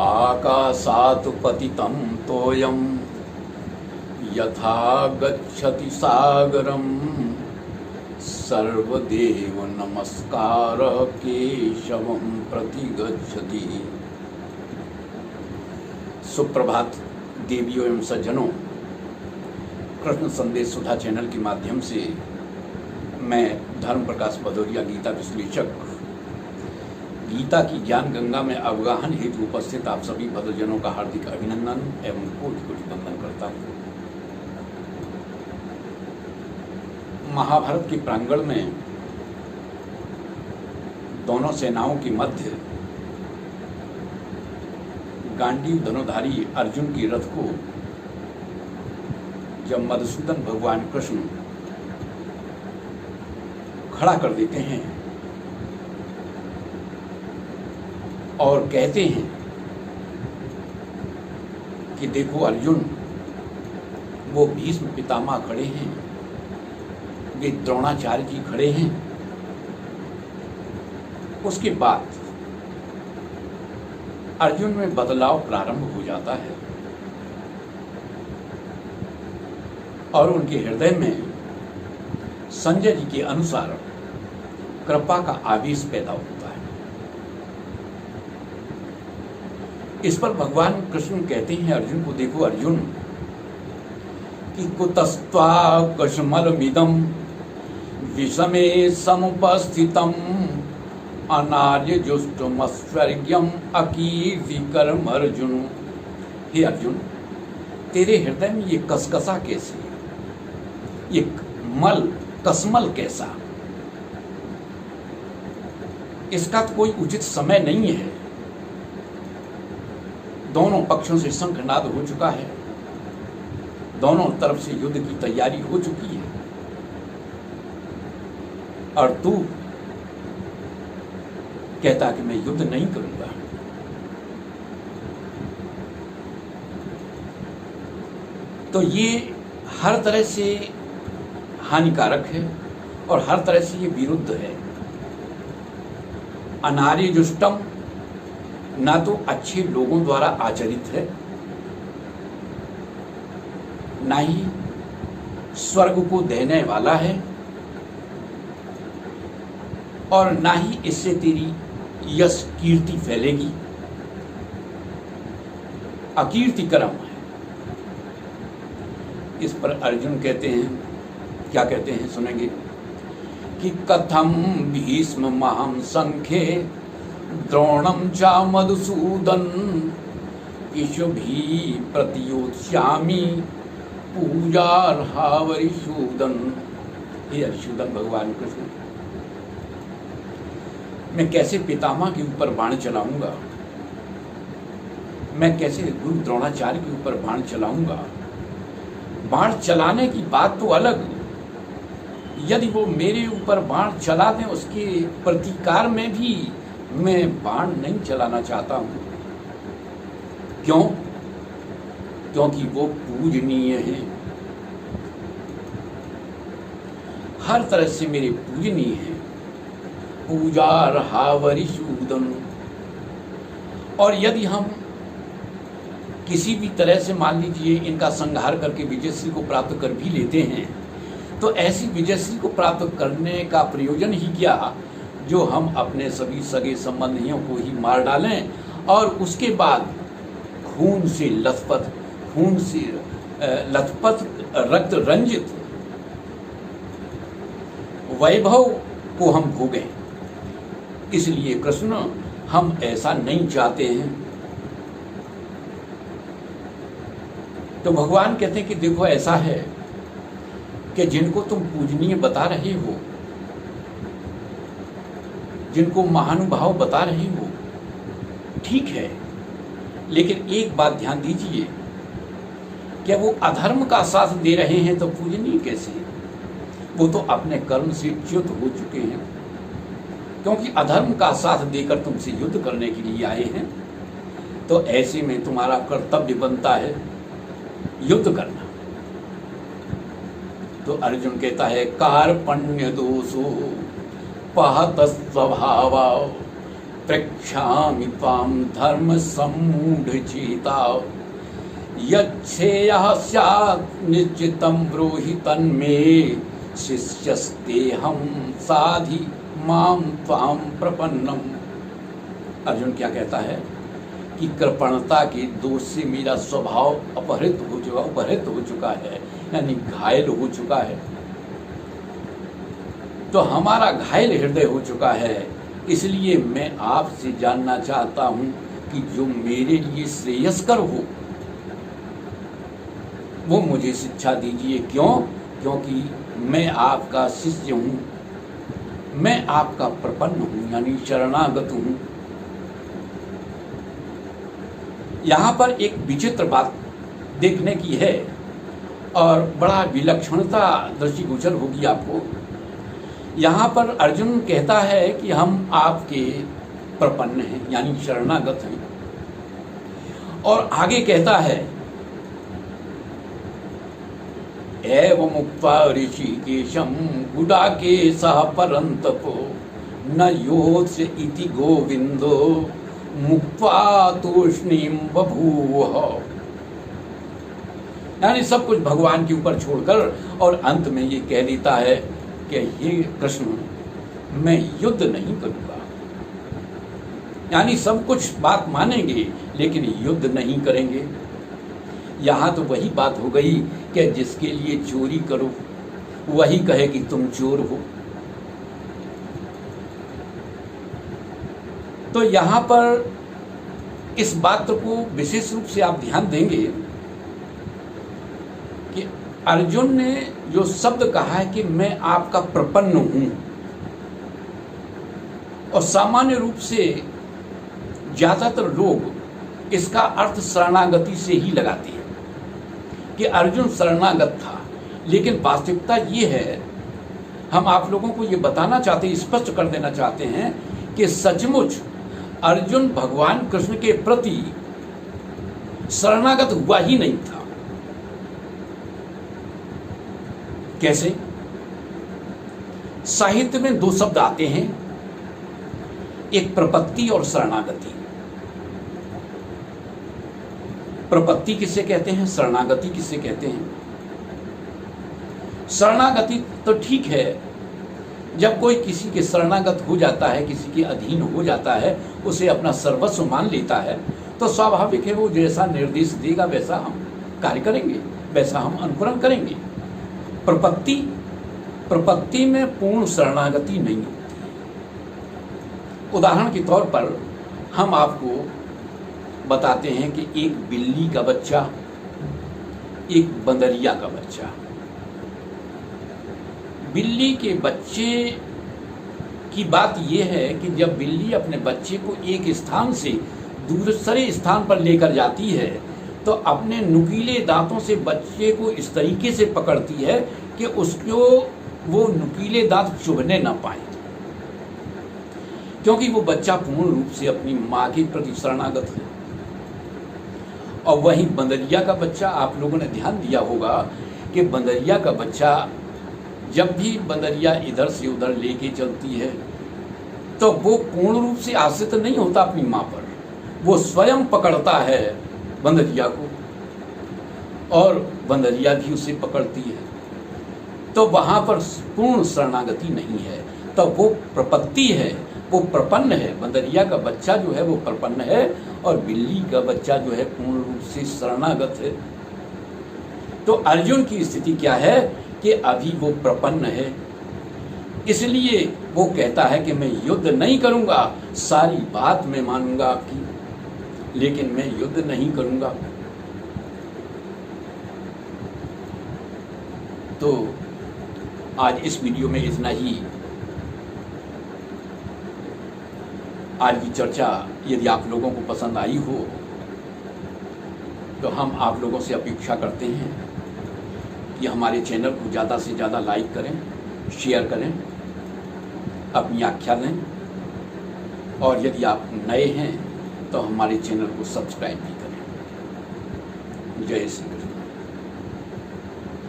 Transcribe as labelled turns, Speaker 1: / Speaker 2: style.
Speaker 1: आकाशात् पतितं तोयं यथा गच्छति सागरं सर्वदेव नमस्कारः केशवं प्रति गच्छति। सुप्रभात देवियों एवं सज्जनों, कृष्ण संदेश सुधा चैनल के माध्यम से मैं धर्म प्रकाश भदौरिया गीता विश्लेषक गीता की ज्ञान गंगा में अवगाहन हेतु उपस्थित आप सभी भक्तजनों का हार्दिक अभिनंदन एवं कोटि कोटि वंदन करता हूँ। महाभारत के प्रांगण में दोनों सेनाओं के मध्य गांडीव धनुधारी अर्जुन के रथ को जब मधुसूदन भगवान कृष्ण खड़ा कर देते हैं और कहते हैं कि देखो अर्जुन, वो भीष्म पितामह खड़े हैं, वे द्रोणाचार्य जी खड़े हैं। उसके बाद अर्जुन में बदलाव प्रारंभ हो जाता है और उनके हृदय में संजय जी के अनुसार कृपा का आवेश पैदा होता है। इस पर भगवान कृष्ण कहते हैं अर्जुन को, देखो अर्जुन, कि कुतस्त्वा कशमलमिदं विषमे समुपस्थितम् अनार्यजुष्टमस्वर्ग्यम अकीर्तिकरम अर्जुन। हे अर्जुन, तेरे हृदय में ये कसकसा कैसी है, ये मल कसमल कैसा? इसका तो कोई उचित समय नहीं है। दोनों पक्षों से शंखनाद हो चुका है, दोनों तरफ से युद्ध की तैयारी हो चुकी है और तू कहता कि मैं युद्ध नहीं करूंगा। तो ये हर तरह से हानिकारक है और हर तरह से ये विरुद्ध है। अनार्यजुष्टम ना तो अच्छे लोगों द्वारा आचरित है, ना ही स्वर्ग को देने वाला है और ना ही इससे तेरी यश कीर्ति फैलेगी। अकीर्तिकरम है। इस पर अर्जुन कहते हैं, क्या कहते हैं सुनेंगे, कि कथम भीष्म महं संख्ये द्रोणम चा मधुसूदन ईशुभी प्रतियोत्स्यामि पूजार्हावरिसूदन। हे अरिसूदन भगवान कृष्ण, मैं कैसे पितामह के ऊपर बाण चलाऊंगा, मैं कैसे गुरु द्रोणाचार्य के ऊपर बाण चलाऊंगा। बाण चलाने की बात तो अलग, यदि वो मेरे ऊपर बाण चला दें उसके प्रतिकार में भी मैं बाण नहीं चलाना चाहता हूं। क्यों? क्योंकि वो पूजनीय हैं, हर तरह से मेरे पूजनीय हैं। पूजार्हावरिसूदन। और यदि हम किसी भी तरह से मान लीजिए इनका संहार करके विजयश्री को प्राप्त कर भी लेते हैं, तो ऐसी विजयश्री को प्राप्त करने का प्रयोजन ही क्या, जो हम अपने सभी सगे संबंधियों को ही मार डालें और उसके बाद खून से लथपथ रक्त रंजित वैभव को हम भोगें। इसलिए कृष्ण, हम ऐसा नहीं चाहते हैं। तो भगवान कहते हैं कि देखो ऐसा है कि जिनको तुम पूजनीय बता रहे हो, जिनको महानुभाव बता रहे हो, ठीक है, लेकिन एक बात ध्यान दीजिए, क्या वो अधर्म का साथ दे रहे हैं तो पूजनीय कैसे? वो तो अपने कर्म से च्युत हो चुके हैं, क्योंकि अधर्म का साथ देकर तुमसे युद्ध करने के लिए आए हैं। तो ऐसे में तुम्हारा कर्तव्य बनता है युद्ध करना। तो अर्जुन कहता है, कार्पण्य दोषो पहत स्वभाव प्रक्षामि त्वां धर्म सम्मूढ़ चेता यच्छ्रेयः स्यात् निश्चितं ब्रूहि तन्मे शिष्यस्तेहं साधि मां त्वां प्रपन्नम। अर्जुन क्या कहता है कि कृपणता के दोष से मेरा स्वभाव अपहृत हो चुका है, यानी घायल हो चुका है। तो हमारा घायल हृदय हो चुका है, इसलिए मैं आपसे जानना चाहता हूं कि जो मेरे लिए श्रेयस्कर हो वो मुझे शिक्षा दीजिए। क्यों? क्योंकि मैं आपका शिष्य हूं, मैं आपका प्रपन्न हूं, यानी शरणागत हूं। यहां पर एक विचित्र बात देखने की है और बड़ा विलक्षणता दृष्टिगोचर होगी आपको। यहाँ पर अर्जुन कहता है कि हम आपके प्रपन्न हैं, यानी शरणागत हैं, और आगे कहता है एवं मुक्त्वा ऋषिकेशं गुडाकेशः परन्तपो न योत्स्य इति गोविंदो मुक्त्वा तूष्णीं बभूव। यानी सब कुछ भगवान के ऊपर छोड़कर और अंत में ये कह देता है कि हे कृष्ण, मैं युद्ध नहीं करूंगा। यानी सब कुछ बात मानेंगे लेकिन युद्ध नहीं करेंगे। यहाँ तो वही बात हो गई कि जिसके लिए चोरी करो वही कहे कि तुम चोर हो। तो यहाँ पर इस बात को विशेष रूप से आप ध्यान देंगे कि अर्जुन ने जो शब्द कहा है कि मैं आपका प्रपन्न हूं, और सामान्य रूप से ज्यादातर लोग इसका अर्थ शरणागति से ही लगाते हैं कि अर्जुन शरणागत था, लेकिन वास्तविकता ये है, हम आप लोगों को ये बताना चाहते हैं, स्पष्ट कर देना चाहते हैं कि सचमुच अर्जुन भगवान कृष्ण के प्रति शरणागत हुआ ही नहीं था। कैसे? साहित्य में दो शब्द आते हैं, एक प्रपत्ति और शरणागति। प्रपत्ति किसे कहते हैं, शरणागति किसे कहते हैं? शरणागति तो ठीक है, जब कोई किसी के शरणागत हो जाता है, किसी के अधीन हो जाता है, उसे अपना सर्वस्व मान लेता है, तो स्वाभाविक है वो जैसा निर्देश देगा वैसा हम कार्य करेंगे, वैसा हम अनुकरण करेंगे। प्रपत्ति में पूर्ण शरणागति नहीं होती है। उदाहरण के तौर पर हम आपको बताते हैं कि एक बिल्ली का बच्चा, एक बंदरिया का बच्चा। बिल्ली के बच्चे की बात यह है कि जब बिल्ली अपने बच्चे को एक स्थान से दूसरे स्थान पर लेकर जाती है तो अपने नुकीले दांतों से बच्चे को इस तरीके से पकड़ती है कि उसको वो नुकीले दांत चुभने न पाए, क्योंकि वो बच्चा पूर्ण रूप से अपनी माँ के प्रति शरणागत है। और वहीं बंदरिया का बच्चा, आप लोगों ने ध्यान दिया होगा कि बंदरिया का बच्चा जब भी बंदरिया इधर से उधर लेके चलती है तो वो पूर्ण रूप से आश्रित नहीं होता अपनी माँ पर, वो स्वयं पकड़ता है बंदरिया को और बंदरिया भी उसे पकड़ती है। तो वहाँ पर पूर्ण शरणागति नहीं है, तो वो प्रपत्ति है, वो प्रपन्न है। बंदरिया का बच्चा जो है वो प्रपन्न है और बिल्ली का बच्चा जो है पूर्ण रूप से शरणागत है। तो अर्जुन की स्थिति क्या है कि अभी वो प्रपन्न है, इसलिए वो कहता है कि मैं युद्ध नहीं करूंगा, सारी बात मैं मानूंगा आपकी, लेकिन मैं युद्ध नहीं करूंगा। तो आज इस वीडियो में इतना ही। आज की चर्चा यदि आप लोगों को पसंद आई हो तो हम आप लोगों से अपेक्षा करते हैं कि हमारे चैनल को ज़्यादा से ज़्यादा लाइक करें, शेयर करें, अपनी आख्या लें, और यदि आप नए हैं तो हमारे चैनल को सब्सक्राइब भी करें। जय श्री कृष्ण।